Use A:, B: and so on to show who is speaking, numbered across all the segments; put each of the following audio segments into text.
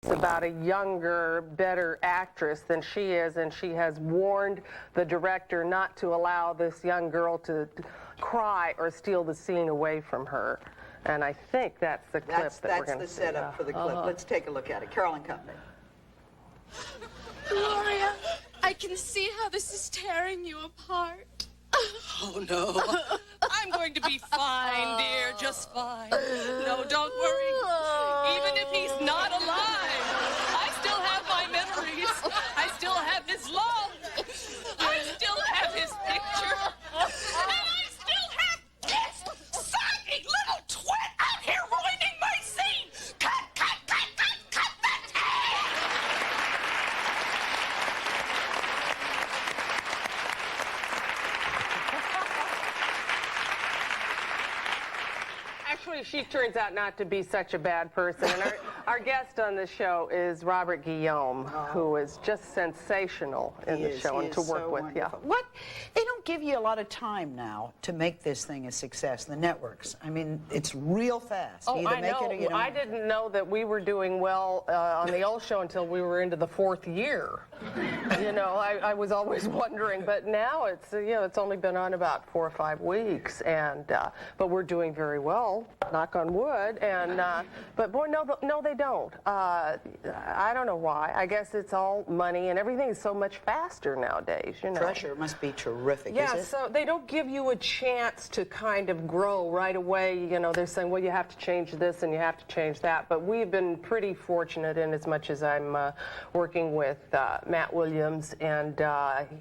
A: about a younger, better actress than she is, and she has warned the director not to allow this young girl to cry or steal the scene away from her. And I think that's the clip that we're going to see.
B: That's the setup for the clip. Let's take a look at it. Carol and Company.
C: Gloria, I can see how this is tearing you apart.
D: Oh, no. I'm going to be fine, dear, just fine. No, don't worry. Even if he's not alive, I still have my memories. I still have his love. I still have his picture. And I still have this sagging little twit out here ruining my scene. Cut, cut, cut, cut, cut the tape!
A: Actually, she turns out not to be such a bad person. And our guest on the show is Robert Guillaume, who is just sensational in the show and to work with. Yeah.
B: What? They don't give you a lot of time now to make this thing a success, the networks. I mean, it's real fast.
A: Oh,
B: you either
A: I
B: make
A: know.
B: it or you don't.
A: I didn't know that we were doing well on the old show until we were into the 4th year. You know, I was always wondering, but now it's it's only been on about 4 or 5 weeks, and but we're doing very well, knock on wood. And but boy, no, they don't. I don't know why. I guess it's all money, and everything is so much faster nowadays. You know,
B: Pressure must be terrific.
A: yeah,
B: is it?
A: so they don't give you a chance to kind of grow right away. You know, they're saying, well, you have to change this and you have to change that. But we've been pretty fortunate in as much as I'm working with Matt Williams, and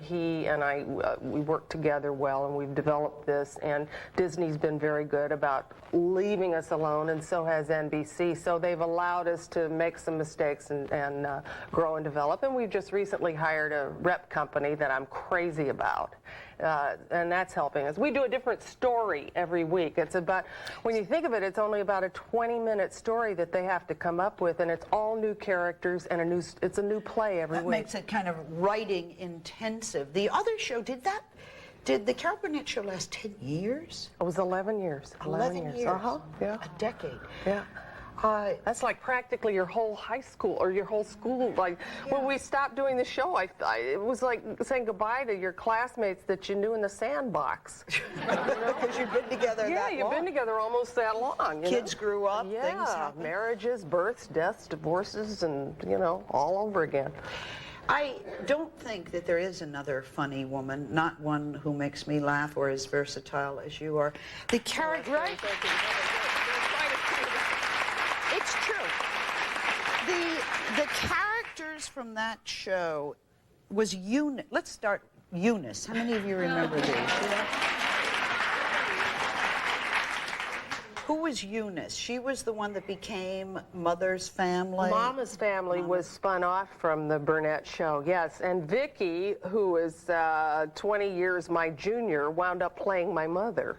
A: he and I, we work together well, and we've developed this. And Disney's been very good about leaving us alone, and so has NBC. So they've allowed us to make some mistakes and grow and develop. And we've just recently hired a rep company that I'm crazy about. And that's helping us. We do a different story every week. It's about, when you think of it, it's only about a 20-minute story that they have to come up with, and it's all new characters and it's a new play every week.
B: That makes it kind of writing intensive. The other show, did the Carol Burnett show last 10 years?
A: It was 11 years.
B: 11 years.
A: Uh-huh. Yeah.
B: A decade.
A: Yeah. That's like practically your whole high school or your whole school. Like when we stopped doing the show, it was like saying goodbye to your classmates that you knew in the sandbox.
B: Because you've been together that long.
A: Yeah, you've been together almost that long.
B: Kids grew up,
A: yeah,
B: things happened.
A: Marriages, births, deaths, divorces, and all over again.
B: I don't think that there is another funny woman, not one who makes me laugh or as versatile as you are. The character, right? It's true. The characters from that show was Eunice. Let's start Eunice. How many of you remember these? Who was Eunice? She was the one that became Mother's Family.
A: Mama's Family was spun off from the Burnett show, yes. And Vicky, who is 20 years my junior, wound up playing my mother.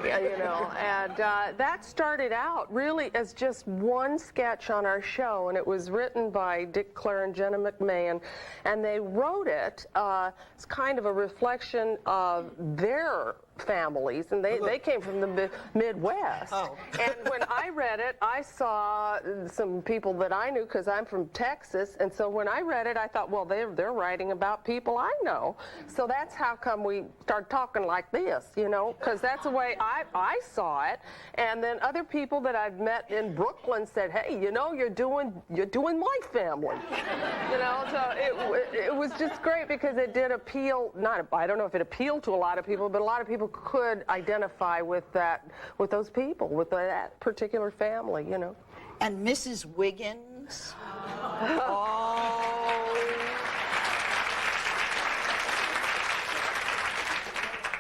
A: And that started out really as just one sketch on our show, and it was written by Dick Clare and Jenna McMahon, and they wrote it as kind of a reflection of their families, and they came from the Midwest. Oh. And when I read it, I saw some people that I knew because I'm from Texas, and so when I read it, I thought, well, they're writing about people I know. So that's how come we started talking like this, because that's the way I saw it. And then other people that I've met in Brooklyn said, hey, you're doing my family. So it was just great because it did appeal, I don't know if it appealed to a lot of people, but a lot of people could identify with those people, with that particular family,
B: And Mrs. Wiggins.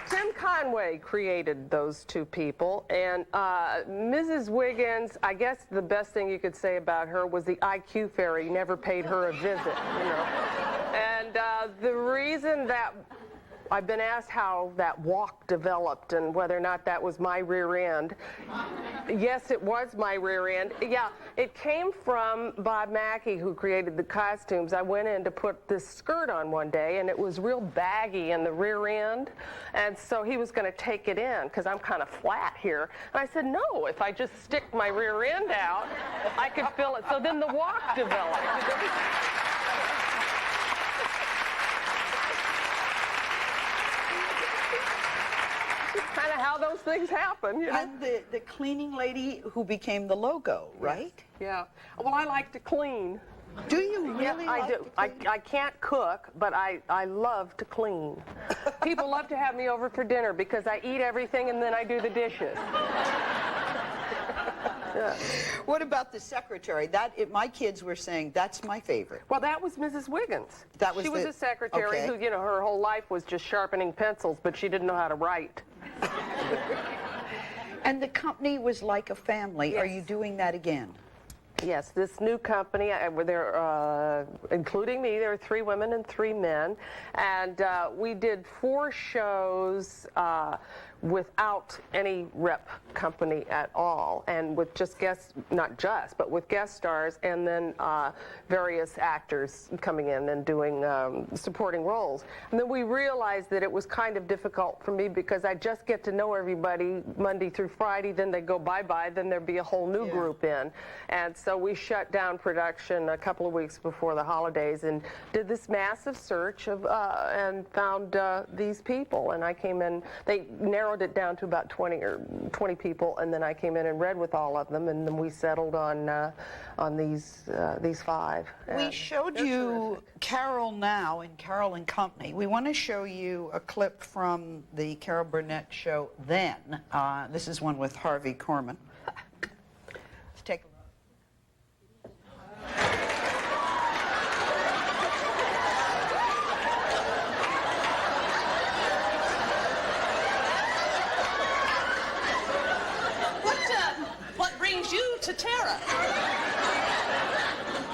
A: Tim Conway created those two people, and Mrs. Wiggins, I guess the best thing you could say about her was the IQ fairy never paid her a visit, And the reason that I've been asked how that walk developed and whether or not that was my rear end. Yes, it was my rear end. Yeah, it came from Bob Mackie, who created the costumes. I went in to put this skirt on one day, and it was real baggy in the rear end, and so he was going to take it in because I'm kind of flat here. And I said, no, if I just stick my rear end out, I could fill it. So then the walk developed. Kind of how those things happen, you know?
B: And the cleaning lady who became the logo, right?
A: Yeah. Well, I like to clean.
B: Do you really
A: Yeah, I
B: like
A: do.
B: to clean?
A: I can't cook, but I love to clean. People love to have me over for dinner because I eat everything and then I do the dishes. Yeah.
B: What about the secretary? My kids were saying that's my favorite.
A: Well, that was Mrs. Wiggins. She was a secretary
B: okay.
A: who, you know, her whole life was just sharpening pencils, but she didn't know how to write.
B: And the company was like a family.
A: Yes.
B: Are you doing that again?
A: Yes, this new company, including me, there are 3 women and 3 men, and we did 4 shows without any rep company at all, and with just guest, not just, but with guest stars, and then various actors coming in and doing supporting roles. And then we realized that it was kind of difficult for me because I just get to know everybody Monday through Friday, then they go bye-bye, then there'd be a whole new group in. And so we shut down production a couple of weeks before the holidays and did this massive search of and found these people. And I came in, they narrowed it down to about 20 people, and then I came in and read with all of them, and then we settled on these 5.
B: We showed you Carol Now in Carol and Company. We want to show you a clip from the Carol Burnett show then. This is one with Harvey Korman. Let's take a look.
D: What brings you to Tara?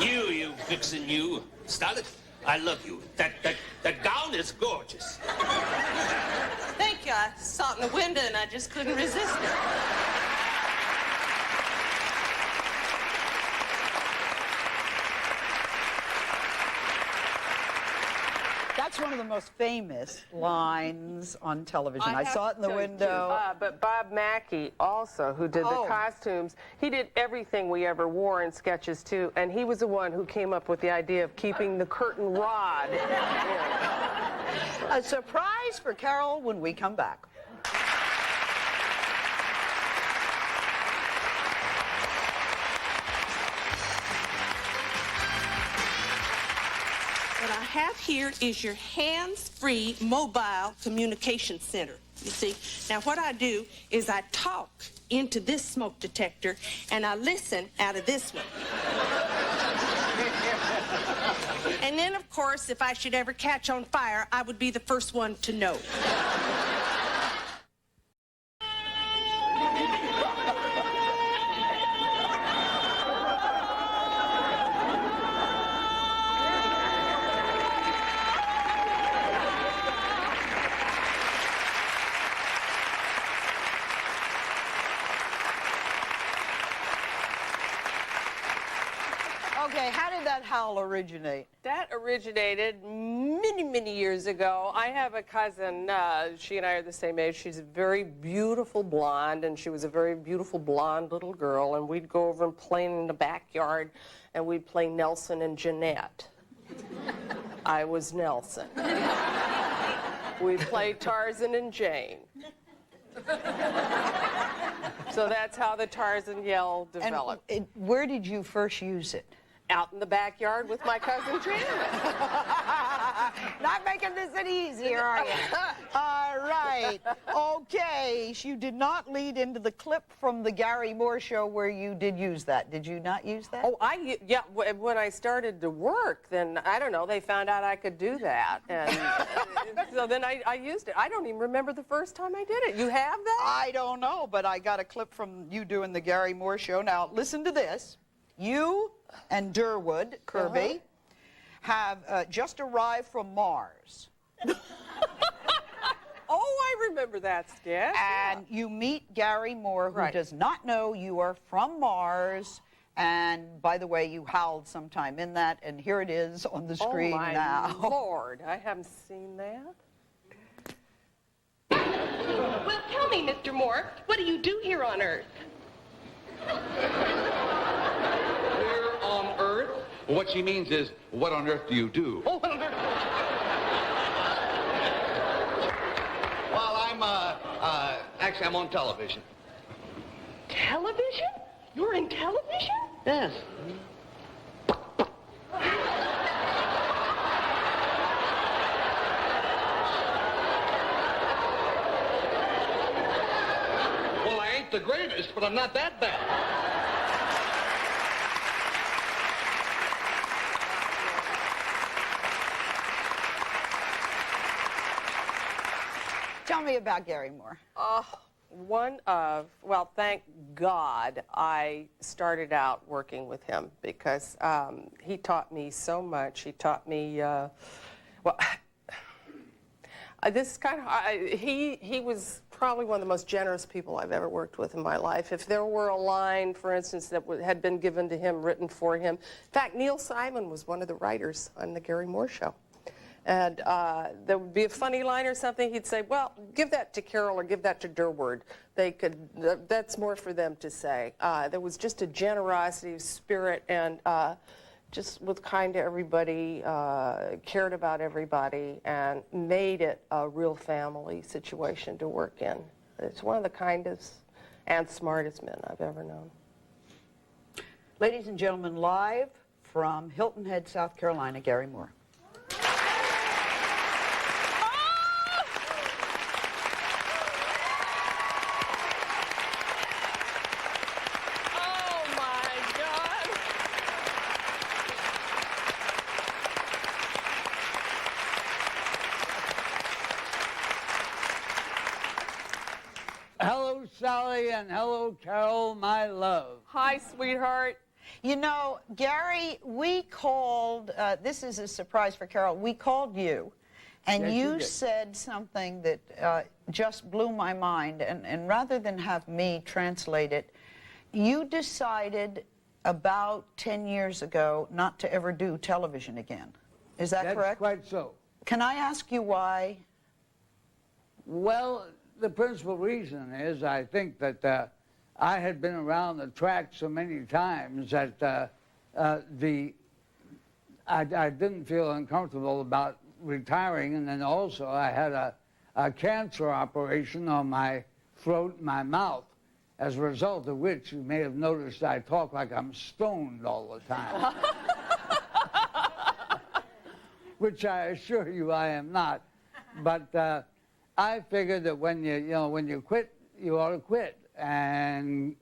E: You vixen, you. Starlet, I love you. That gown is gorgeous.
D: Thank you. I saw it in the window and I just couldn't resist it.
B: That's one of the most famous lines on television. I saw it in the window.
A: But Bob Mackie also, who did the costumes, he did everything we ever wore in sketches too, and he was the one who came up with the idea of keeping the curtain rod.
B: A surprise for Carol when we come back.
D: What I have here is your hands-free mobile communication center. You see, now what I do is I talk into this smoke detector and I listen out of this one. And then, of course, if I should ever catch on fire, I would be the first one to know.
B: Okay, how did that howl originate?
A: That originated many, many years ago. I have a cousin, she and I are the same age. She's a very beautiful blonde, and she was a very beautiful blonde little girl, and we'd go over and play in the backyard, and we'd play Nelson and Jeanette. I was Nelson. We'd play Tarzan and Jane. So that's how the Tarzan yell developed.
B: And where did you first use it?
A: Out in the backyard with my cousin Janet.
B: Not making this any easier, are you? All right. Okay, you did not lead into the clip from the Garry Moore show where you did use that. Did you not use that?
A: Oh, yeah, when I started to work, then, I don't know, they found out I could do that. And so then I used it. I don't even remember the first time I did it. You have that?
B: I don't know, but I got a clip from you doing the Garry Moore show. Now, listen to this. You and Durwood Kirby have just arrived from Mars.
A: I remember that sketch.
B: And you meet Garry Moore, who
A: Right.
B: does not know you are from Mars. And by the way, you howled sometime in that, and here it is on the screen
A: oh my
B: now.
A: Lord, I haven't seen that.
F: Well, tell me, Mr. Moore, what do you do here on Earth?
G: Here on Earth? What she means is, what on earth do you do?
F: Oh, well,
G: Well, actually, I'm on television.
F: television? You're in television?
G: Yes. Well, I ain't the greatest, but I'm not that bad.
B: Tell me about Garry Moore.
A: Well, thank God I started out working with him because he taught me so much. He taught me, this is kind of, he was probably one of the most generous people I've ever worked with in my life. If there were a line, for instance, that had been given to him, written for him. In fact, Neil Simon was one of the writers on the Garry Moore Show. And there would be a funny line or something. He'd say, well, give that to Carol or give that to Durward. That's more for them to say. There was just a generosity of spirit and just was kind to everybody, cared about everybody, and made it a real family situation to work in. It's one of the kindest and smartest men I've ever known.
B: Ladies and gentlemen, live from Hilton Head, South Carolina, Garry Moore.
A: Oh my God.
H: Hello, Sally, and hello, Carol, my love.
A: Hi, sweetheart.
B: You know, Garry, we called, this is a surprise for Carol, we called you, and
H: Yes, you
B: you
H: did.
B: said something that just blew my mind, and rather than have me translate it, you decided about 10 years ago not to ever do television again. Is that
H: That's
B: correct?
H: quite so.
B: Can I ask you why?
H: Well, the principal reason is I think that I had been around the track so many times that I didn't feel uncomfortable about retiring, and then also I had a cancer operation on my throat and my mouth, as a result of which you may have noticed I talk like I'm stoned all the time. Which I assure you I am not. But I figured that when you quit, you ought to quit and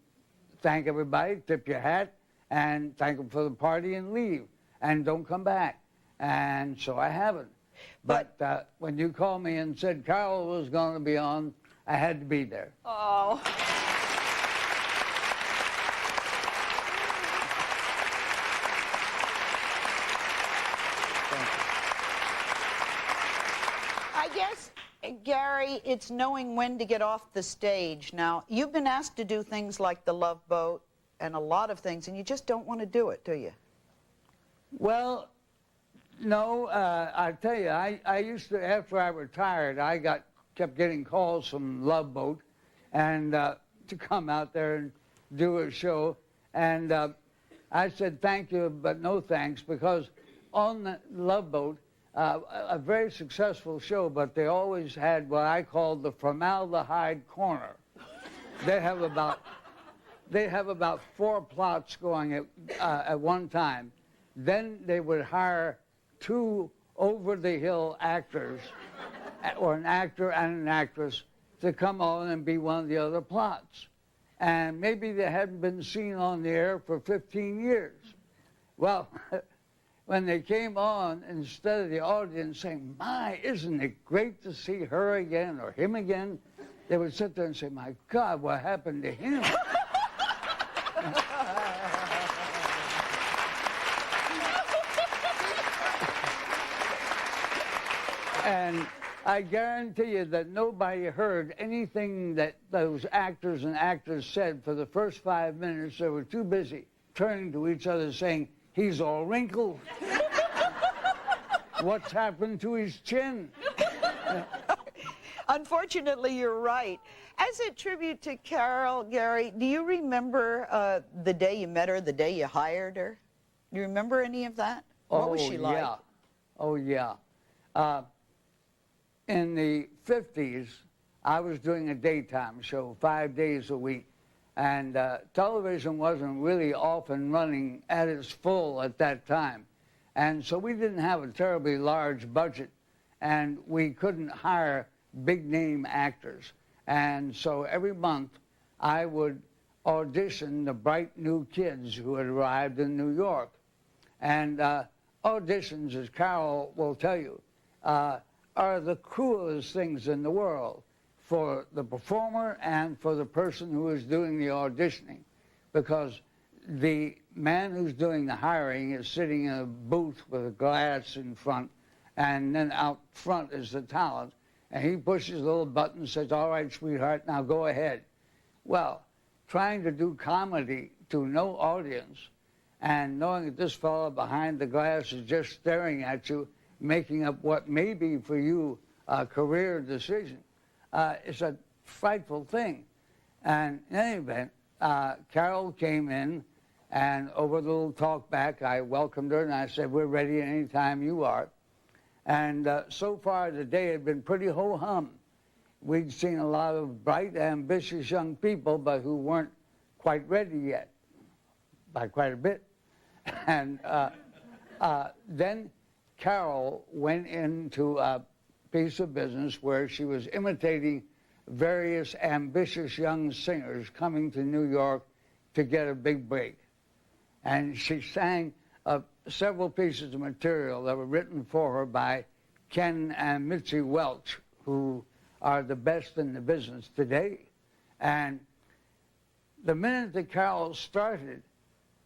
H: thank everybody, tip your hat, and thank them for the party and leave, and don't come back. And so I haven't. But when you called me and said Carol was going to be on, I had to be there.
A: Oh.
B: I guess, Garry, it's knowing when to get off the stage. Now, you've been asked to do things like The Love Boat and a lot of things, and you just don't want to do it, do you?
H: Well, no, I tell you, I used to, after I retired, I kept getting calls from Love Boat and to come out there and do a show. And I said thank you, but no thanks, because on the Love Boat, a very successful show, but they always had what I called the formaldehyde corner. They have about 4 plots going at one time. Then they would hire 2 over-the-hill actors, or an actor and an actress, to come on and be one of the other plots. And maybe they hadn't been seen on the air for 15 years. Well, when they came on, instead of the audience saying, my, isn't it great to see her again or him again, they would sit there and say, my God, what happened to him? I guarantee you that nobody heard anything that those actors and actors said for the first 5 minutes. They were too busy turning to each other saying, he's all wrinkled. What's happened to his chin?
B: Unfortunately, you're right. As a tribute to Carol, Garry, do you remember the day you met her, the day you hired her? Do you remember any of that? What was she like?
H: Yeah. Oh, yeah. In the 50s, I was doing a daytime show 5 days a week. And television wasn't really off and running at its full at that time. And so we didn't have a terribly large budget. And we couldn't hire big-name actors. And so every month, I would audition the bright new kids who had arrived in New York. And auditions, as Carol will tell you, are the cruelest things in the world for the performer and for the person who is doing the auditioning, because the man who's doing the hiring is sitting in a booth with a glass in front, and then out front is the talent, and he pushes a little button and says, all right, sweetheart, now go ahead. Well, trying to do comedy to no audience and knowing that this fellow behind the glass is just staring at you, making up what may be for you a career decision, is a frightful thing. And in any event, Carol came in, and over the little talk back, I welcomed her, and I said, we're ready any time you are. And so far, the day had been pretty ho-hum. We'd seen a lot of bright, ambitious young people, but who weren't quite ready yet, by quite a bit. And then Carol went into a piece of business where she was imitating various ambitious young singers coming to New York to get a big break. And she sang several pieces of material that were written for her by Ken and Mitzi Welch, who are the best in the business today. And the minute that Carol started,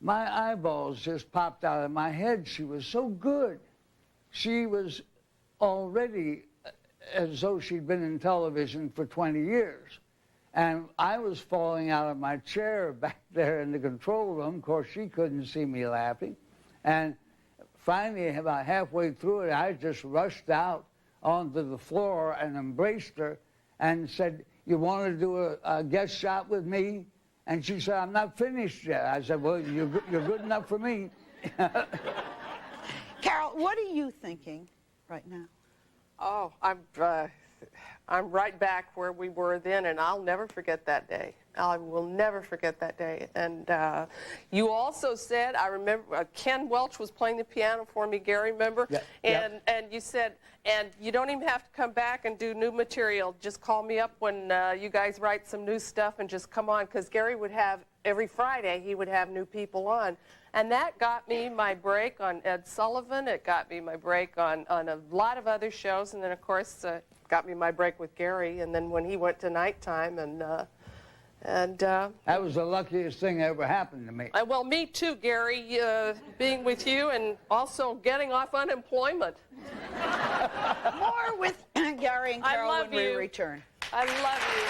H: my eyeballs just popped out of my head. She was so good. She was already as though she'd been in television for 20 years. And I was falling out of my chair back there in the control room. Of course, she couldn't see me laughing. And finally, about halfway through it, I just rushed out onto the floor and embraced her and said, you want to do a guest shot with me? And she said, I'm not finished yet. I said, well, you're good enough for me.
B: Carol, what are you thinking right now?
A: Oh, I'm right back where we were then, and I'll never forget that day. I will never forget that day. And you also said, I remember, Ken Welch was playing the piano for me, Garry, remember?
H: Yeah.
A: And you said, and you don't even have to come back and do new material. Just call me up when you guys write some new stuff and just come on, because Garry would have, every Friday, he would have new people on. And that got me my break on Ed Sullivan. It got me my break on a lot of other shows. And then, of course, got me my break with Garry. And then when he went to nighttime,
H: that was the luckiest thing that ever happened to me.
A: Well, me too, Garry, being with you and also getting off unemployment.
B: More with Garry and Carol when we return.
A: I love you.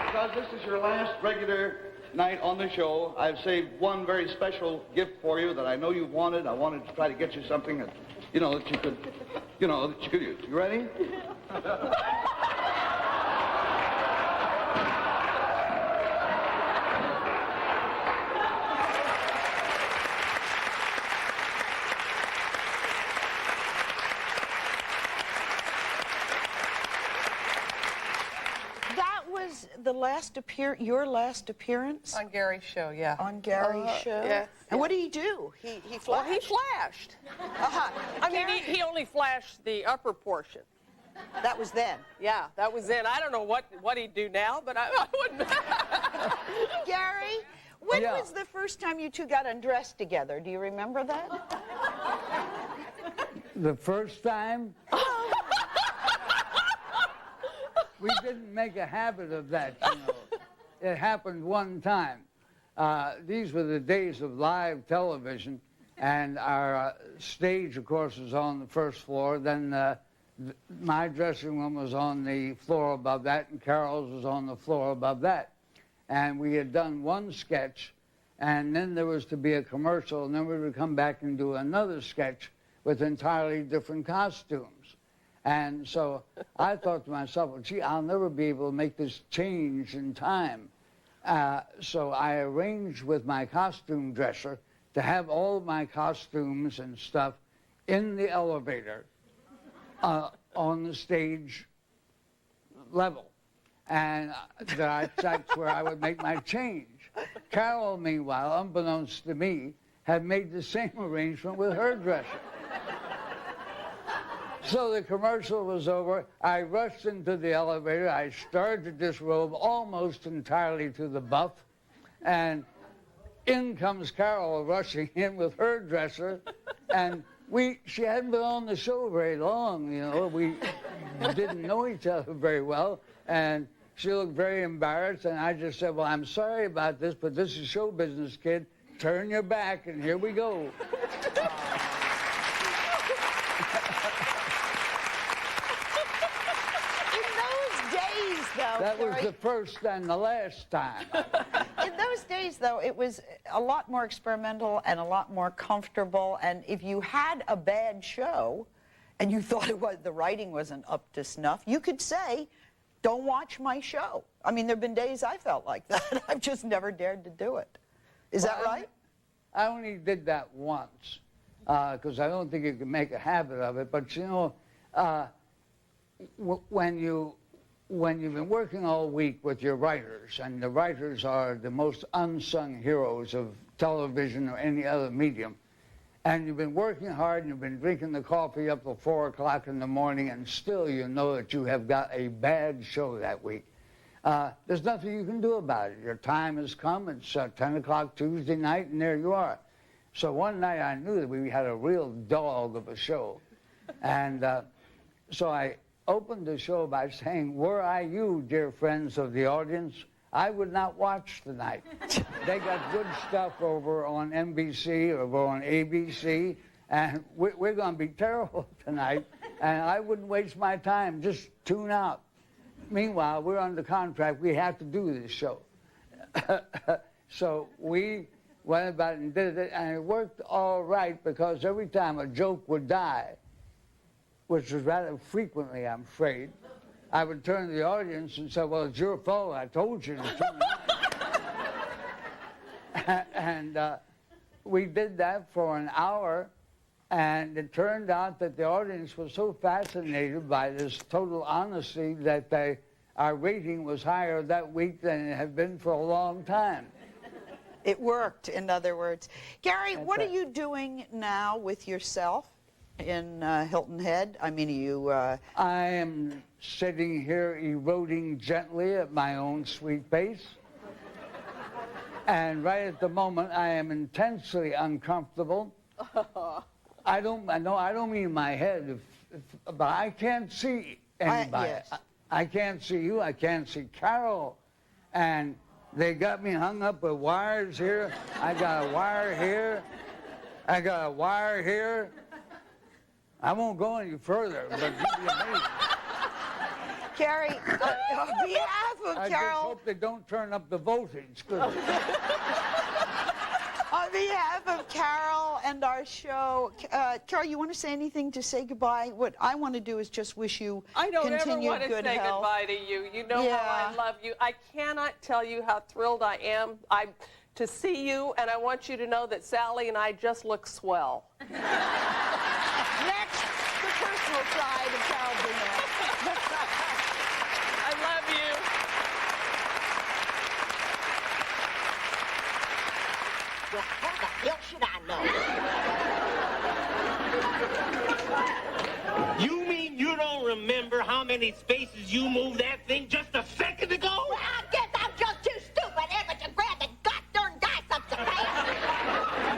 G: Because this is your last regular night on the show, I've saved one very special gift for you that I know you've wanted. I wanted to try to get you something that, that you could, that you could use. You ready?
B: Your last appearance?
A: On Garry's show, yeah.
B: On Garry's show?
A: Yes.
B: And what did he do? He flashed?
A: Well, he flashed. I mean, he only flashed the upper portion.
B: That was then?
A: Yeah, that was then. I don't know what he'd do now, but I wouldn't.
B: Garry, when was the first time you two got undressed together? Do you remember that?
H: The first time? we didn't make a habit of that, you know. It happened one time. These were the days of live television, and our stage, of course, was on the first floor. Then my dressing room was on the floor above that, and Carol's was on the floor above that. And we had done one sketch, and then there was to be a commercial, and then we would come back and do another sketch with entirely different costumes. And so I thought to myself, well, gee, I'll never be able to make this change in time. So I arranged with my costume dresser to have all of my costumes and stuff in the elevator on the stage level. And that's where I would make my change. Carol, meanwhile, unbeknownst to me, had made the same arrangement with her dresser. So the commercial was over. I rushed into the elevator. I started to disrobe almost entirely to the buff. And in comes Carol rushing in with her dresser. And she hadn't been on the show very long, you know. We didn't know each other very well. And she looked very embarrassed. And I just said, well, I'm sorry about this, but this is show business, kid. Turn your back, and here we go. That was the first and the last time.
B: In those days, though, it was a lot more experimental and a lot more comfortable. And if you had a bad show and you thought the writing wasn't up to snuff, you could say, don't watch my show. I mean, there have been days I felt like that. I've just never dared to do it. Is that right?
H: I only did that once because I don't think you can make a habit of it. But, you know, when you've been working all week with your writers, and the writers are the most unsung heroes of television or any other medium, and you've been working hard and you've been drinking the coffee up till 4 o'clock in the morning, and still you know that you have got a bad show that week. There's nothing you can do about it. Your time has come. It's 10 o'clock Tuesday night, and there you are. So one night I knew that we had a real dog of a show. And so I opened the show by saying, were I you, dear friends of the audience, I would not watch tonight. They got good stuff over on NBC or over on ABC, and we're going to be terrible tonight, and I wouldn't waste my time. Just tune out. Meanwhile, we're under contract. We have to do this show. So we went about and did it, and it worked all right because every time a joke would die, which was rather frequently, I'm afraid, I would turn to the audience and say, well, it's your fault. I told you to turn it on. And we did that for an hour, and it turned out that the audience was so fascinated by this total honesty that our rating was higher that week than it had been for a long time.
B: It worked, in other words. Garry, what are you doing now with yourself in Hilton Head? I mean, I
H: am sitting here eroding gently at my own sweet pace. And right at the moment, I am intensely uncomfortable. I don't mean my head, but I can't see anybody.
B: Yes.
H: I can't see you. I can't see Carol. And they got me hung up with wires here. I got a wire here. I got a wire here. I won't go any further, but you'd be amazed.
B: Garry, on behalf of
H: I
B: Carol...
H: just hope they don't turn up the voltage. Good.
B: On behalf of Carol and our show, Carol, you want to say anything to say goodbye? What I want to do is just wish you
A: I don't ever
B: continued
A: want to
B: good
A: say
B: health.
A: goodbye to you. You know how I love you. I cannot tell you how thrilled I am to see you, and I want you to know that Sally and I just look swell.
B: Next, the personal side of Carol Burnett.
A: I love you.
I: Well, how the hell should I know?
E: You mean you don't remember how many spaces you moved that thing just a second ago?
I: Well, I guess I'm just too stupid ever to grab the goddamn dice up the past.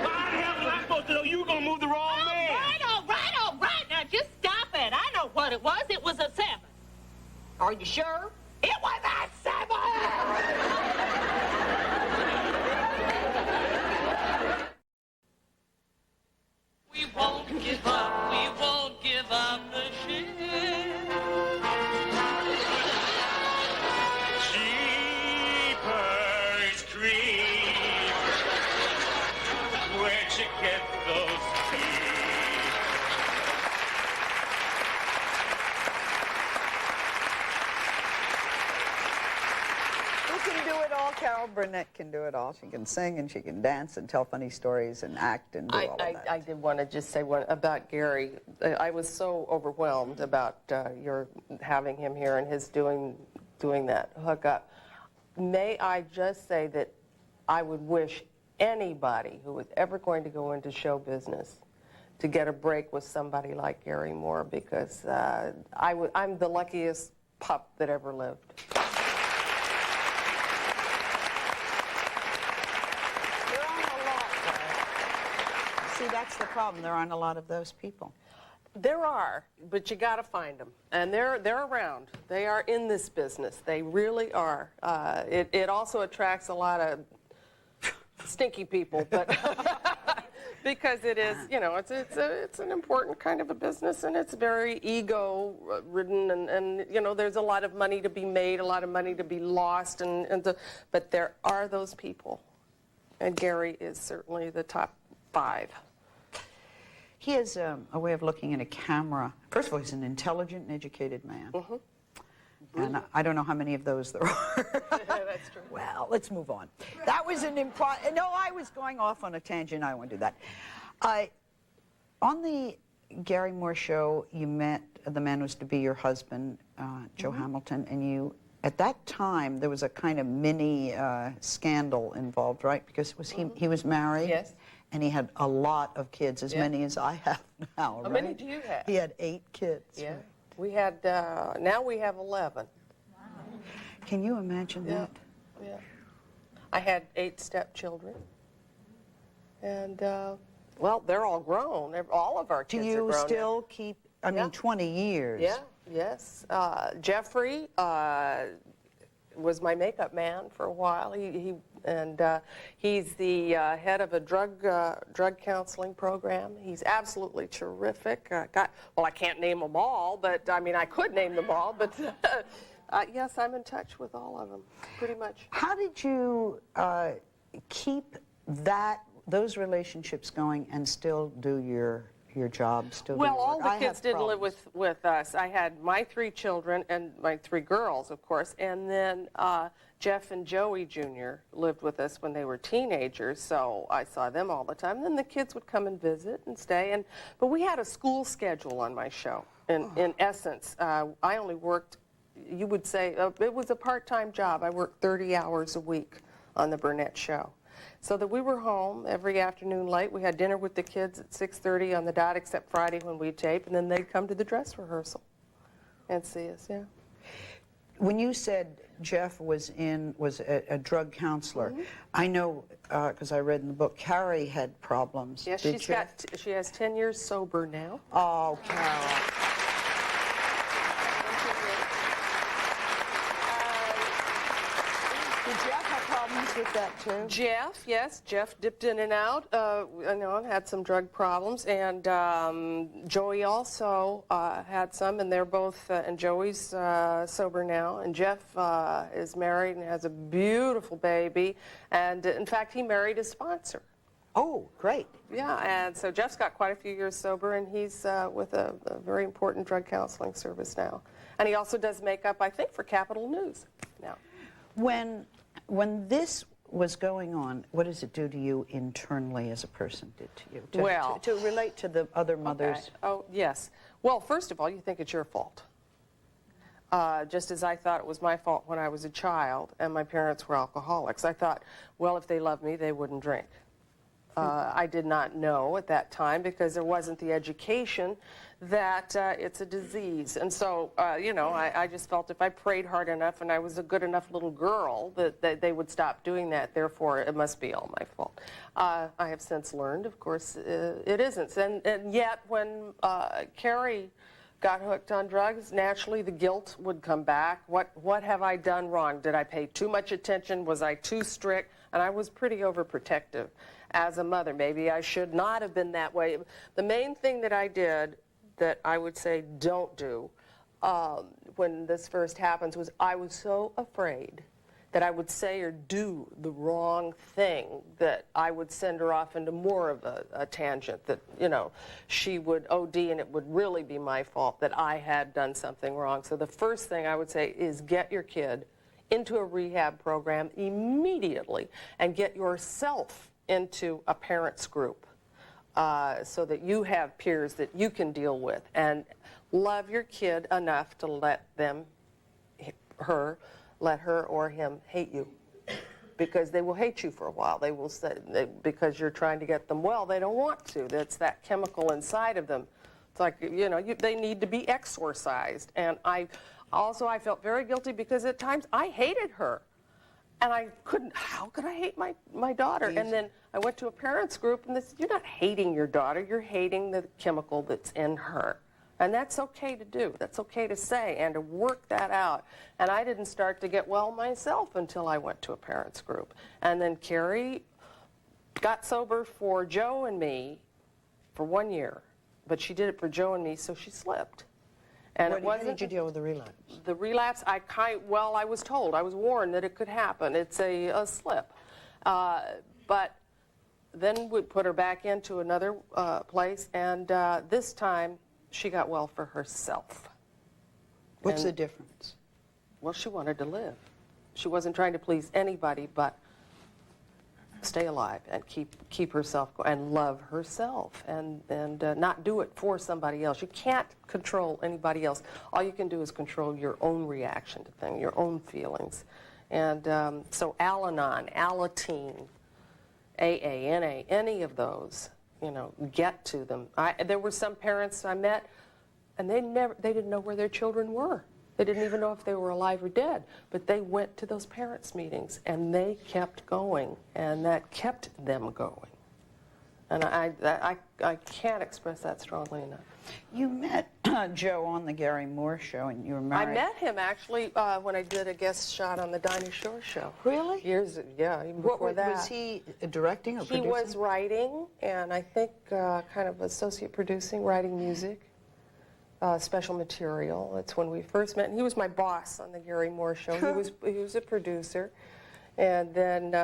E: Why the hell was I supposed to know you were going to move the wrong man?
F: All right. Now, just stop it. I know what it was. It was a 7.
I: Are you sure? It was a 7!
D: We won't give up, we won't give up the ship.
E: Jeepers creepers, where'd you get those teeth?
B: Who can do it all? Carol Burnett can do it all. She can sing and she can dance and tell funny stories and act and do all of that.
A: I did want to just say one about Garry. I was so overwhelmed about your having him here and his doing that hookup. May I just say that I would wish anybody who was ever going to go into show business to get a break with somebody like Garry Moore, because I'm the luckiest pup that ever lived.
B: There aren't a lot, though. See, that's the problem. There aren't a lot of those people.
A: There are, but you got to find them, and they're around. They are in this business. They really are. It also attracts a lot of stinky people, but because it is, you know, it's an important kind of a business, and it's very ego-ridden, and you know, there's a lot of money to be made, a lot of money to be lost, but there are those people, and Garry is certainly the top 5.
B: He has a way of looking at a camera. First of all, he's an intelligent and educated man.
A: Mm-hmm.
B: And I don't know how many of those there are.
A: That's true.
B: Well, let's move on. That was an important... No, I was going off on a tangent. I won't do that. On the Garry Moore show, you met the man who was to be your husband, Joe Hamilton, and you... At that time, there was a kind of mini scandal involved, right? Because he was married.
A: Yes.
B: And he had a lot of kids, as many as I have now, right?
A: How many do you have?
B: He had 8 kids.
A: Yeah.
B: Right?
A: We had, now we have 11.
B: Can you imagine that?
A: Yeah. I had 8 stepchildren. And, well, they're all grown. All of our kids are grown.
B: Do you still keep, I mean, 20 years?
A: Yeah, yes. Jeffrey was my makeup man for a while. He's the head of a drug counseling program. He's absolutely terrific. Well, I can't name them all, but I mean, I could name them all, but yes, I'm in touch with all of them, pretty much.
B: How did you keep those relationships going and still do your job?
A: Well, all the kids didn't live with us. I had my 3 children and my 3 girls, of course, and then Jeff and Joey Jr. lived with us when they were teenagers, so I saw them all the time. Then the kids would come and visit and stay, but we had a school schedule on my show. In essence, I only worked, you would say, it was a part-time job. I worked 30 hours a week on the Burnett show. So that we were home every afternoon late. We had dinner with the kids at 6:30 on the dot, except Friday when we tape, and then they'd come to the dress rehearsal and see us, yeah.
B: When you said Jeff was a drug counselor, I know, because I read in the book, Carrie had problems.
A: Yes, she has 10 years sober now.
B: Oh, Carol. Did Jeff have problems with that too?
A: Jeff, yes, Jeff dipped in and out, had some drug problems, and Joey also had some, and they're both, and Joey's sober now, and Jeff is married and has a beautiful baby, and in fact, he married his sponsor.
B: Oh, great.
A: Yeah, and so Jeff's got quite a few years sober, and he's with a very important drug counseling service now. And he also does makeup, I think, for Capital News now.
B: When this was going on, what does it do to you internally as a person did to you? To relate to the other mothers.
A: Okay. Oh, yes. Well, first of all, you think it's your fault. Just as I thought it was my fault when I was a child and my parents were alcoholics. I thought, well, if they loved me, they wouldn't drink. I did not know at that time, because there wasn't the education that it's a disease. And so, I just felt if I prayed hard enough and I was a good enough little girl that they would stop doing that. Therefore, it must be all my fault. I have since learned, of course, it isn't. And yet, when Carrie got hooked on drugs, naturally the guilt would come back. What have I done wrong? Did I pay too much attention? Was I too strict? And I was pretty overprotective as a mother. Maybe I should not have been that way. The main thing that I did that I would say don't do when this first happens was I was so afraid that I would say or do the wrong thing, that I would send her off into more of a tangent, that, you know, she would OD and it would really be my fault that I had done something wrong. So the first thing I would say is get your kid into a rehab program immediately and get yourself into a parents group so that you have peers that you can deal with, and love your kid enough to let her or him hate you, because they will hate you for a while. They will say, because you're trying to get them well, they don't want to. That's that chemical inside of them. It's like, you know, they need to be exorcised. And I felt very guilty because at times I hated her. And I couldn't, how could I hate my daughter? Easy. And then I went to a parents group and they said, you're not hating your daughter, you're hating the chemical that's in her. And that's okay to do. That's okay to say and to work that out. And I didn't start to get well myself until I went to a parents group. And then Carrie got sober for Joe and me for 1 year. But she did it for Joe and me, so she slipped. And
J: How did you deal with the relapse?
A: The relapse, I was told, I was warned that it could happen. It's a slip. But then we put her back into another place, and this time she got well for herself.
B: What's the difference?
A: Well, she wanted to live. She wasn't trying to please anybody but stay alive and keep herself going and love herself and not do it for somebody else. You can't control anybody else. All you can do is control your own reaction to things, your own feelings. And so Al-Anon, Alateen, AA, NA, any of those, you know, get to them. There were some parents I met, and they didn't know where their children were. They didn't even know if they were alive or dead, but they went to those parents' meetings, and they kept going, and that kept them going. And I can't express that strongly enough.
B: You met Joe on the Garry Moore show, and you were married.
A: I met him, actually, when I did a guest shot on the Dinah Shore show.
B: Really?
A: Yeah, even before that.
B: Was he directing or producing?
A: He was writing, and I think kind of associate producing, writing music. Special material. That's when we first met. And he was my boss on the Garry Moore show. He was a producer, and then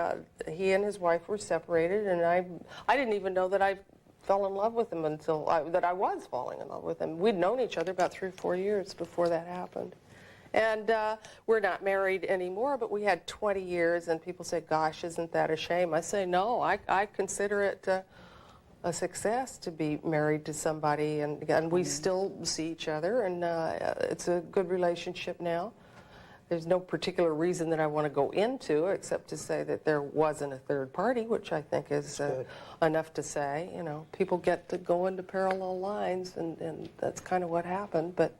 A: he and his wife were separated. And I didn't even know that I fell in love with him until that I was falling in love with him. We'd known each other about 3 or 4 years before that happened, and we're not married anymore. But we had 20 years, and people say, "Gosh, isn't that a shame?" I say, "No, I consider it." A success to be married to somebody, and we still see each other, and it's a good relationship now. There's no particular reason that I want to go into except to say that there wasn't a third party, which I think is enough to say. You know, people get to go into parallel lines, and that's kind of what happened. But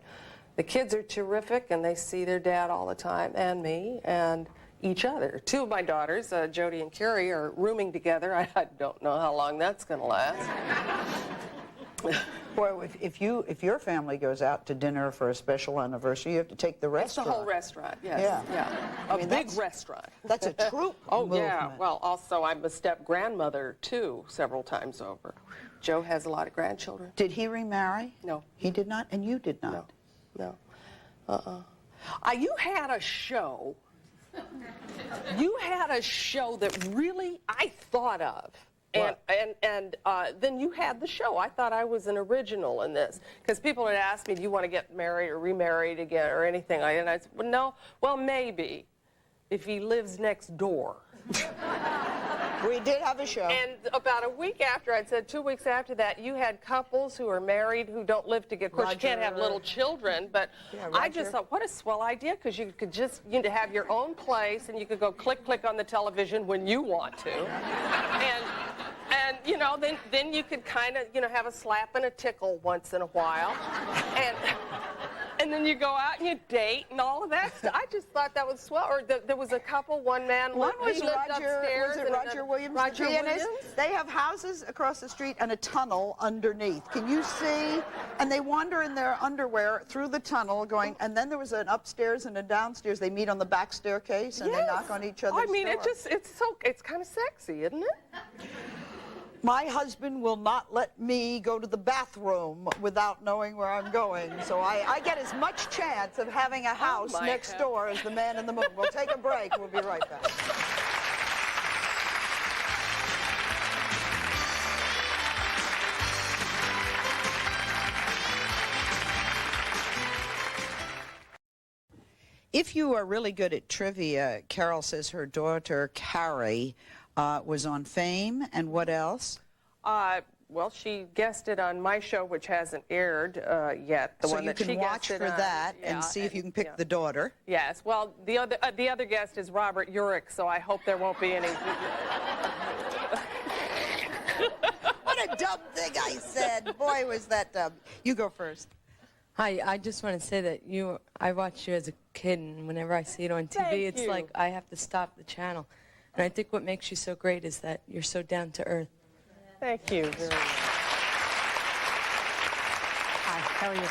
A: the kids are terrific, and they see their dad all the time, and me, and each other. 2 of my daughters, Jody and Carrie, are rooming together. I don't know how long that's going to last.
B: Well, if your family goes out to dinner for a special anniversary, you have to take the restaurant.
A: It's the whole restaurant, yes. Yeah. A big restaurant.
B: That's a troop movement.
A: Yeah. Well, also, I'm a step-grandmother, too, several times over. Joe has a lot of grandchildren.
B: Did he remarry?
A: No.
B: He did not, and you did not?
A: No. You had a show. You had a show that really I thought of. And then you had the show. I thought I was an original in this. Because people had asked me, do you want to get married or remarried again or anything? And I said, well, no. Well, maybe, if he lives next door.
B: We did have a show.
A: And about a week after, I'd said 2 weeks after that, you had couples who are married who don't live together. Of course, you can't have little children, but I just thought, what a swell idea, because you could just have your own place, and you could go click on the television when you want to. And you know, then you could kind of, have a slap and a tickle once in a while. And and then you go out and you date and all of that stuff. I just thought that was swell. Or there was a couple, one man.
B: One was
A: he lived
B: Roger,
A: upstairs.
B: was it
A: and
B: Roger Williams,
A: Roger
B: the pianist?
A: Williams?
B: They have houses across the street and a tunnel underneath. Can you see? And they wander in their underwear through the tunnel going, and then there was an upstairs and a downstairs. They meet on the back staircase and they knock on each other's
A: I mean,
B: door.
A: it's kind of sexy, isn't it?
B: My husband will not let me go to the bathroom without knowing where I'm going. So I get as much chance of having a house next door as the man in the moon. We'll take a break. We'll be right back. If you are really good at trivia, Carol says her daughter, Garry, was on Fame, and what else?
A: Well, she guested on my show, which hasn't aired yet. The
B: So
A: one
B: you
A: that she
B: can watch for
A: guested on.
B: that and see if you can pick the daughter.
A: Yes. Well, the other guest is Robert Urich, so I hope there won't be any.
B: What a dumb thing I said. Boy, was that dumb. You go first.
J: Hi, I just want to say that I watched you as a kid, and whenever I see it on TV,
A: Thank
J: it's
A: you.
J: like I have to stop the channel. And I think what makes you so great is that you're so down to earth.
A: Thank you very much.
K: Hi, how are you?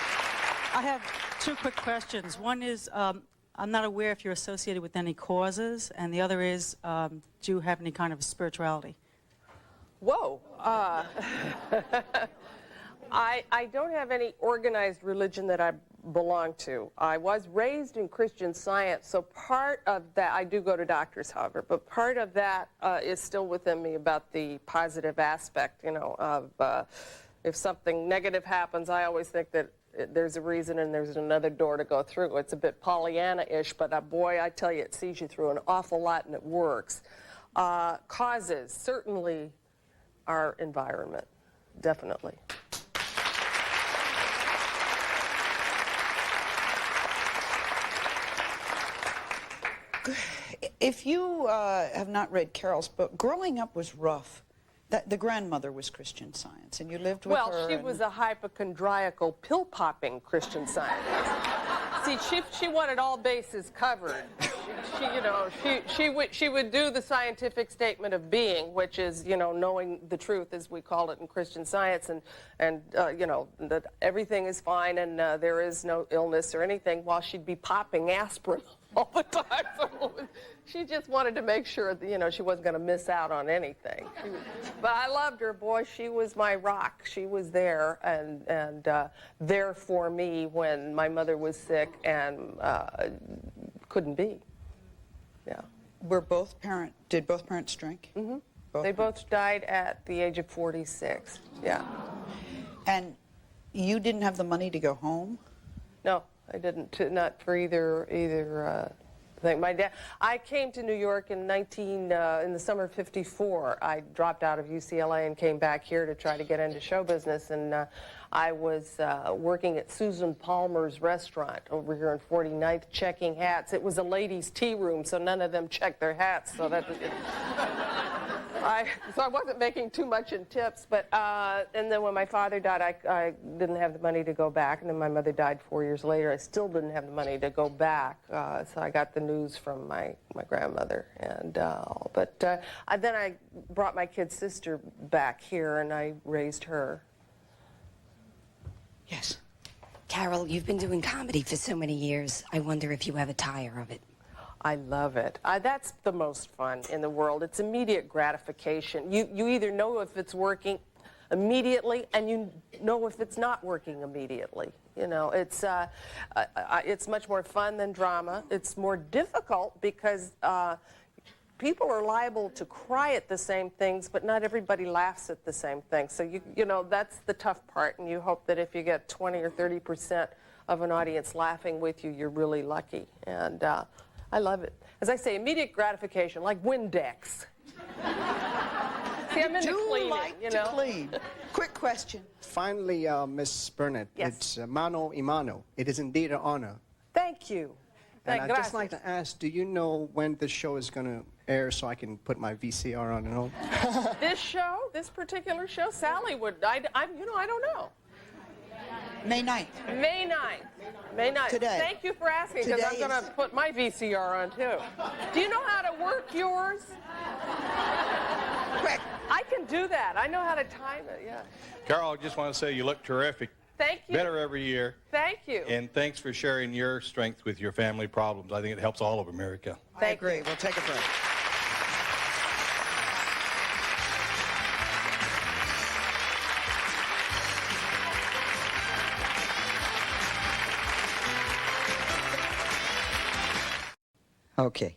K: I have two quick questions. One is, I'm not aware if you're associated with any causes, and the other is, do you have any kind of spirituality?
A: Whoa. I don't have any organized religion that I belong to. I was raised in Christian Science, so part of that, I do go to doctors, however, but part of that is still within me about the positive aspect, you know, of if something negative happens, I always think that there's a reason and there's another door to go through. It's a bit Pollyanna-ish, but boy, I tell you, it sees you through an awful lot and it works. Causes, certainly our environment, definitely.
B: If you have not read Carol's book, growing up was rough. The grandmother was Christian Science, and you lived with her.
A: Well, she was a hypochondriacal, pill-popping Christian Scientist. See, she wanted all bases covered. She would do the scientific statement of being, which is, you know, knowing the truth, as we call it in Christian Science, and you know, that everything is fine and there is no illness or anything, while she'd be popping aspirin all the time. So she just wanted to make sure that, you know, she wasn't going to miss out on anything. But I loved her, boy. She was my rock. She was there and there for me when my mother was sick and couldn't be. Yeah.
B: Did both parents drink?
A: Mm-hmm. They both died at the age of 46. Yeah.
B: And you didn't have the money to go home?
A: No, I didn't. Not for either thing. My dad. I came to New York in in the summer of '54. I dropped out of UCLA and came back here to try to get into show business. And I was working at Susan Palmer's restaurant over here on 49th, checking hats. It was a ladies' tea room, so none of them checked their hats. So that. So I wasn't making too much in tips, but and then when my father died, I didn't have the money to go back, and then my mother died 4 years later. I still didn't have the money to go back, so I got the news from my grandmother, and then I brought my kid sister back here, and I raised her.
B: Yes.
L: Carol, you've been doing comedy for so many years. I wonder if you ever tire of it.
A: I love it. That's the most fun in the world. It's immediate gratification. You either know if it's working immediately and you know if it's not working immediately. You know, it's much more fun than drama. It's more difficult because people are liable to cry at the same things, but not everybody laughs at the same things. So you know, that's the tough part, and you hope that if you get 20 or 30% of an audience laughing with you, you're really lucky. And I love it. As I say, immediate gratification, like Windex. See, I'm into cleaning, you know.
B: Clean. Quick question.
M: Finally, Miss Burnett,
A: Yes.
M: it's mano y mano. It is indeed an honor.
A: Thank you.
M: And I'd just like to ask, do you know when the show is going to air so I can put my VCR on at home?
A: This show, this particular show, Sally would, you know, I don't know.
B: May 9th.
A: May 9th. May 9th.
B: Today.
A: Thank you for asking, because I'm
B: Today
A: going to put my VCR on, too. Do you know how to work yours?
B: Quick.
A: I can do that. I know how to time it, yeah.
N: Carol, I just want to say you look terrific.
A: Thank you.
N: Better every year.
A: Thank you.
N: And thanks for sharing your strength with your family problems. I think it helps all of America.
B: I agree. We'll take a break. Okay.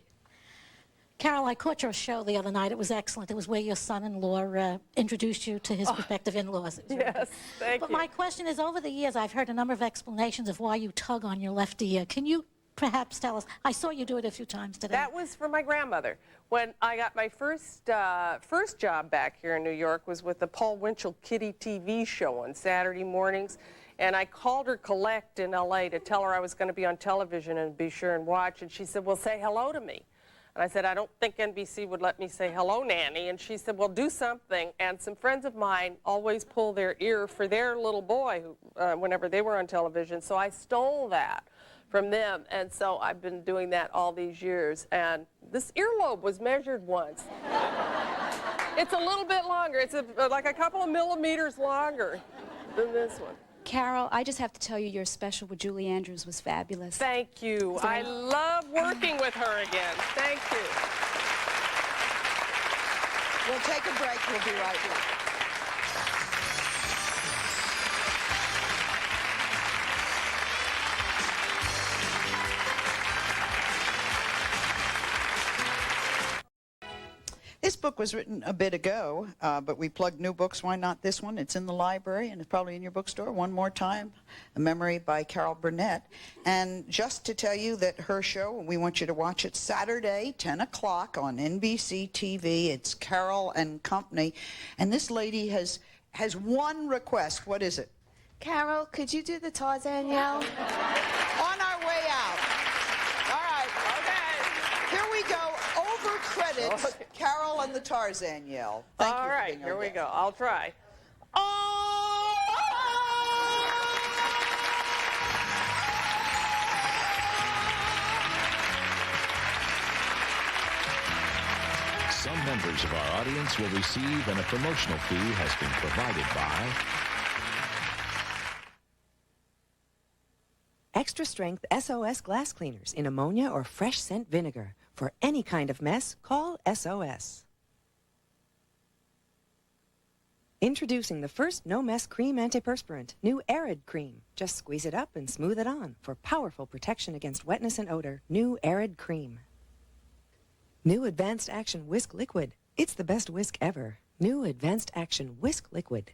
O: Carol, I caught your show the other night. It was excellent. It was where your son-in-law introduced you to his prospective in-laws.
A: Yes, thank you.
O: But my question is, over the years, I've heard a number of explanations of why you tug on your left ear. Can you perhaps tell us? I saw you do it a few times today.
A: That was for my grandmother. When I got my first job back here in New York was with the Paul Winchell Kitty TV show on Saturday mornings. And I called her collect in L.A. to tell her I was going to be on television and be sure and watch. And she said, well, say hello to me. And I said, I don't think NBC would let me say hello, Nanny. And she said, well, do something. And some friends of mine always pull their ear for their little boy who, whenever they were on television. So I stole that from them. And so I've been doing that all these years. And this earlobe was measured once. It's a little bit longer. It's like a couple of millimeters longer than this one.
P: Carol, I just have to tell you your special with Julie Andrews was fabulous.
A: Thank you. I love working with her again. Thank you.
B: We'll take a break. We'll be right back. This book was written a bit ago, but we plugged new books. Why not this one? It's in the library, and it's probably in your bookstore. One More Time, A Memory by Carol Burnett. And just to tell you that her show, we want you to watch it Saturday, 10 o'clock on NBC TV. It's Carol and Company. And this lady has one request. What is it?
P: Carol, could you do the Tarzan yell?
B: On our way out. All right. Okay. Here we go. Over credits,
A: Okay.
B: Carol and the Tarzan yell. Thank you
A: All
B: for
A: right,
B: being
A: here
B: our
A: we
B: guest.
A: go. I'll try.
Q: Some members of our audience will receive, and a promotional fee has been provided by
R: Extra strength SOS glass cleaners in ammonia or fresh scent vinegar. For any kind of mess, call SOS. Introducing the first no-mess cream antiperspirant, new Arid Cream. Just squeeze it up and smooth it on for powerful protection against wetness and odor. New Arid Cream. New Advanced Action Whisk Liquid. It's the best whisk ever. New Advanced Action Whisk Liquid.